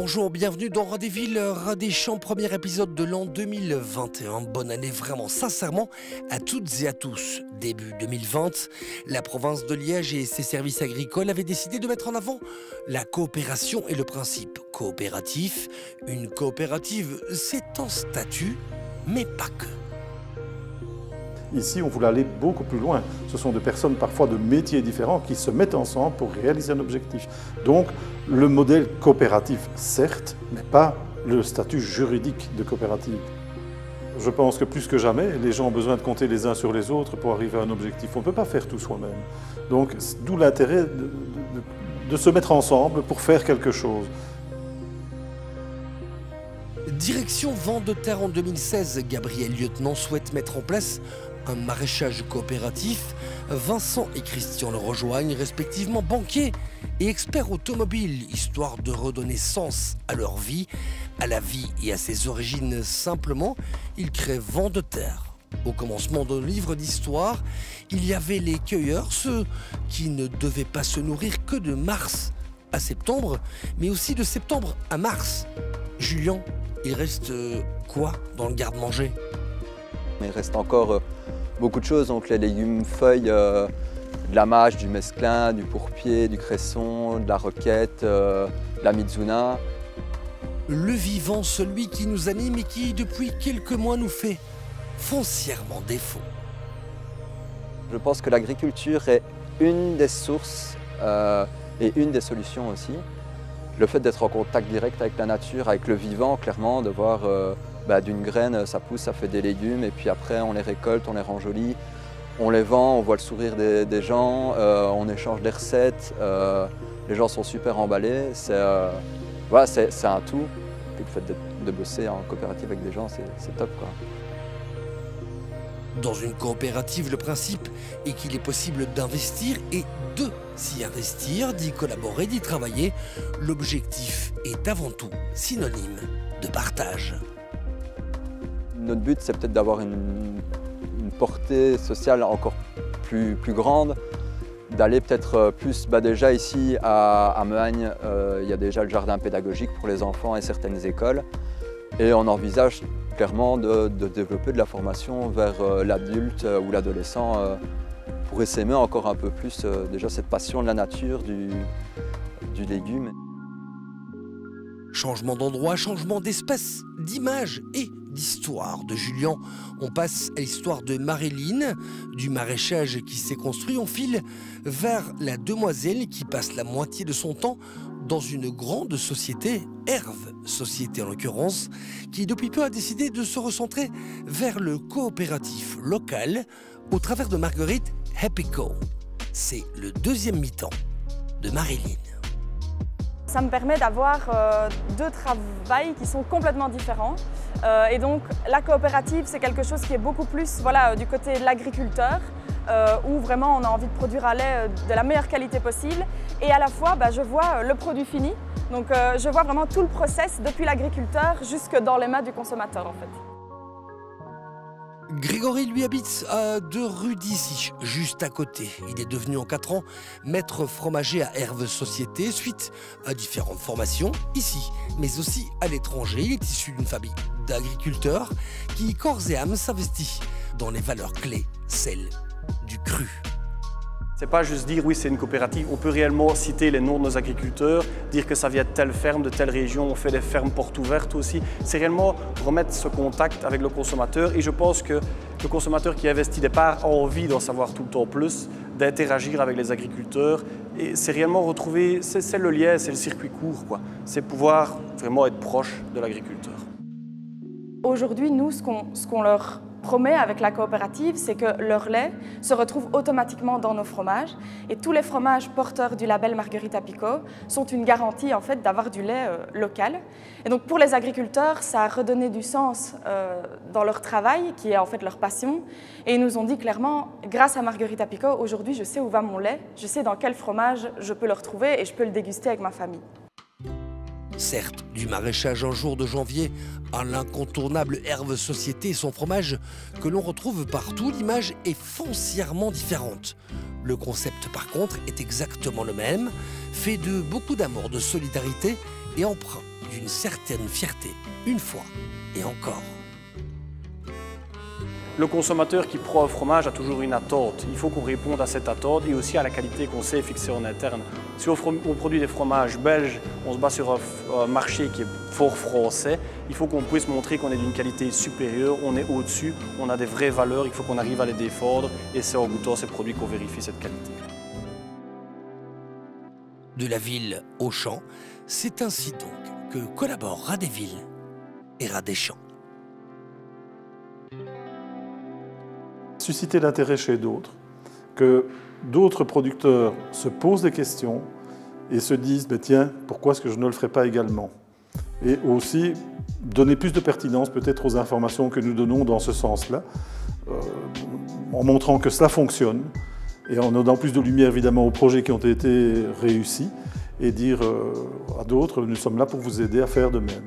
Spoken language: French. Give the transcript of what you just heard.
Bonjour, bienvenue dans Ras des Villes, Ras des Champs, premier épisode de l'an 2021. Bonne année vraiment sincèrement à toutes et à tous. Début 2020, la province de Liège et ses services agricoles avaient décidé de mettre en avant la coopération et le principe coopératif. Une coopérative, c'est un statut, mais pas que. Ici, on voulait aller beaucoup plus loin. Ce sont des personnes parfois de métiers différents qui se mettent ensemble pour réaliser un objectif. Donc, le modèle coopératif, certes, mais pas le statut juridique de coopérative. Je pense que plus que jamais, les gens ont besoin de compter les uns sur les autres pour arriver à un objectif. On ne peut pas faire tout soi-même. Donc, d'où l'intérêt de se mettre ensemble pour faire quelque chose. Direction vente de terre en 2016, Gabriel Lieutenant souhaite mettre en place un maraîchage coopératif. Vincent et Christian le rejoignent, respectivement banquiers et experts automobiles, histoire de redonner sens à leur vie, à la vie et à ses origines. Simplement, ils créent Vent de terre. Au commencement d'un livre d'histoire, il y avait les cueilleurs, ceux qui ne devaient pas se nourrir que de mars à septembre, mais aussi de septembre à mars. Julien, il reste quoi dans le garde-manger? Il reste encore beaucoup de choses, donc les légumes feuilles, de la mâche, du mesclin, du pourpier, du cresson, de la roquette, de la mizuna. Le vivant, celui qui nous anime et qui, depuis quelques mois, nous fait foncièrement défaut. Je pense que l'agriculture est une des sources et une des solutions aussi. Le fait d'être en contact direct avec la nature, avec le vivant, clairement, de voir d'une graine, ça pousse, ça fait des légumes, et puis après on les récolte, on les rend jolis, on les vend, on voit le sourire des gens, on échange des recettes, les gens sont super emballés, c'est un tout. Et le fait de bosser en coopérative avec des gens, c'est top, quoi. Dans une coopérative, le principe est qu'il est possible d'investir et de s'y investir, d'y collaborer, d'y travailler. L'objectif est avant tout synonyme de partage. Notre but, c'est peut-être d'avoir une portée sociale encore plus grande, d'aller peut-être plus, déjà ici à Meuhagne, il y a déjà le jardin pédagogique pour les enfants et certaines écoles. Et on envisage clairement de développer de la formation vers l'adulte ou l'adolescent pour essaimer encore un peu plus déjà cette passion de la nature, du légume. Changement d'endroit, changement d'espèce, d'image et d'histoire de Julien. On passe à l'histoire de Marilyn, du maraîchage qui s'est construit. On file vers la demoiselle qui passe la moitié de son temps dans une grande société, Herve Société en l'occurrence, qui depuis peu a décidé de se recentrer vers le coopératif local au travers de Marguerite Happy Co. C'est le deuxième mi-temps de Marilyn. Ça me permet d'avoir deux travails qui sont complètement différents. Et donc la coopérative, c'est quelque chose qui est beaucoup plus du côté de l'agriculteur, où vraiment on a envie de produire un lait de la meilleure qualité possible. Et à la fois, je vois le produit fini. Donc je vois vraiment tout le process depuis l'agriculteur jusque dans les mains du consommateur en fait. Grégory lui habite à 2 rues d'ici, juste à côté. Il est devenu en 4 ans maître fromager à Herve Société suite à différentes formations ici, mais aussi à l'étranger. Il est issu d'une famille d'agriculteurs qui, corps et âme, s'investit dans les valeurs clés, celles du cru. C'est pas juste dire oui c'est une coopérative, on peut réellement citer les noms de nos agriculteurs, dire que ça vient de telle ferme, de telle région, on fait des fermes portes ouvertes aussi. C'est réellement remettre ce contact avec le consommateur et je pense que le consommateur qui investit départ a envie d'en savoir tout le temps plus, d'interagir avec les agriculteurs et c'est réellement retrouver, c'est le lien, c'est le circuit court, quoi. C'est pouvoir vraiment être proche de l'agriculteur. Aujourd'hui, nous, ce qu'on leur promet avec la coopérative, c'est que leur lait se retrouve automatiquement dans nos fromages et tous les fromages porteurs du label Marguerite Happy Co sont une garantie en fait d'avoir du lait local. Et donc pour les agriculteurs, ça a redonné du sens dans leur travail qui est en fait leur passion et ils nous ont dit clairement, grâce à Marguerite Happy Co, aujourd'hui je sais où va mon lait, je sais dans quel fromage je peux le retrouver et je peux le déguster avec ma famille. Certes, du maraîchage un jour de janvier à l'incontournable Herve Société et son fromage que l'on retrouve partout, l'image est foncièrement différente. Le concept par contre est exactement le même, fait de beaucoup d'amour, de solidarité et empreint d'une certaine fierté, une fois et encore. Le consommateur qui prend un fromage a toujours une attente. Il faut qu'on réponde à cette attente et aussi à la qualité qu'on sait fixer en interne. Si on produit des fromages belges, on se bat sur un marché qui est fort français. Il faut qu'on puisse montrer qu'on est d'une qualité supérieure, on est au-dessus, on a des vraies valeurs, il faut qu'on arrive à les défendre et c'est en goûtant ces produits qu'on vérifie cette qualité. De la ville au champ, c'est ainsi donc que collaborent Radéville et Radéchamps. Susciter l'intérêt chez d'autres, que d'autres producteurs se posent des questions et se disent « tiens, pourquoi est-ce que je ne le ferai pas également ?» Et aussi donner plus de pertinence peut-être aux informations que nous donnons dans ce sens-là, en montrant que cela fonctionne et en donnant plus de lumière évidemment aux projets qui ont été réussis et dire à d'autres « nous sommes là pour vous aider à faire de même ».